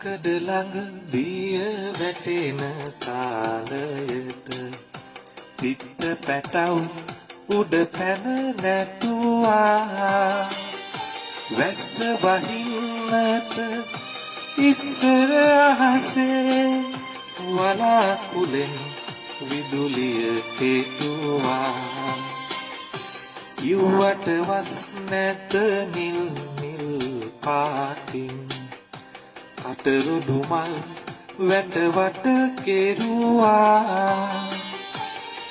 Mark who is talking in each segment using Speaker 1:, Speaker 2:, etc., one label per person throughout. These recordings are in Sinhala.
Speaker 1: කඩ ළඟ දිය වැටෙන කාලයට තිත්ත පැටව් උඩ පැන නැටුවා වැස්ස වහින්නට ඉස්සර අහසේ වලාකුලෙන් විදුලිය කෙටුවා යුවට වස් නැත නිල් නිල් පාටින් කටරුඩු මල් වැට වට කෙරුවා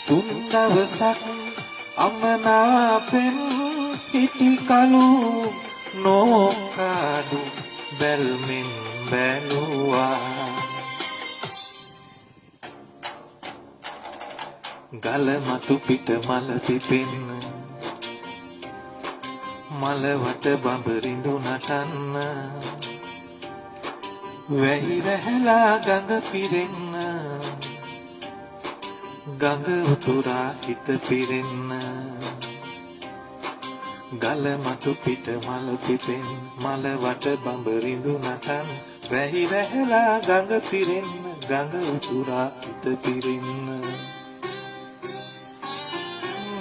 Speaker 1: තුන් දවසක් අමනාපෙන් හිටි කලු නෝකාඩු බැල්මෙන් බැලුවා ගල මතු පිට මල පිපෙන්න මල වට බඹරිඳු නටන්න වැහි රැහැලා ගඟ පිරෙන්න ගඟ උතුරා හිත පිරෙන්න ගල මතු පිට මල පිපෙන්න මල වට බඹරිඳු නටන්න වැහි රැහැලා ගඟ පිරෙන්න ගඟ උතුරා හිත පිරෙන්න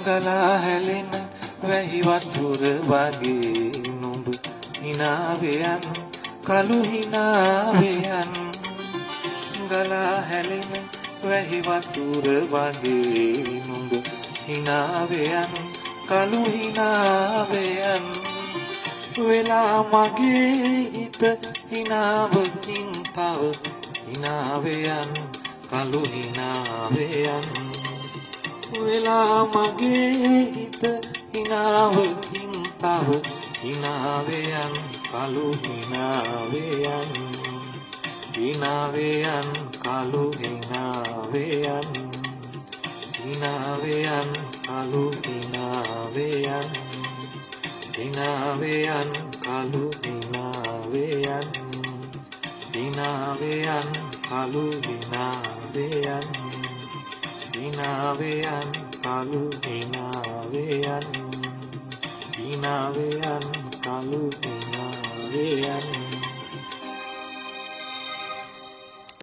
Speaker 1: ගලා හැලෙන වැහි වතුර වගේ නුඹ හිනාවෙයන් කලු හිනාවෙයන් ගලා හැලෙන වැහි වතුර වගේ නුඹ හිනාවෙයන් කලු හිනාවෙයන් වෙලා මගේ හිත හිනාවකින් තව හිනාවෙයන් කලු හිනාවෙයන් වෙලා මගේ හිත හිනාවකින් තව හිනාවෙයන් කලු හිනාවෙයන් හිනාවෙයන් කලු හිනාවෙයන් හිනාවෙයන් කලු හිනාවෙයන් හිනාවෙයන් කලු හිනාවෙයන් හිනාවෙයන් කලු හිනාවෙයන් හිනාවෙයන් කලු හිනාවෙයන් හිනාවෙයන් කලු හිනාවෙයන්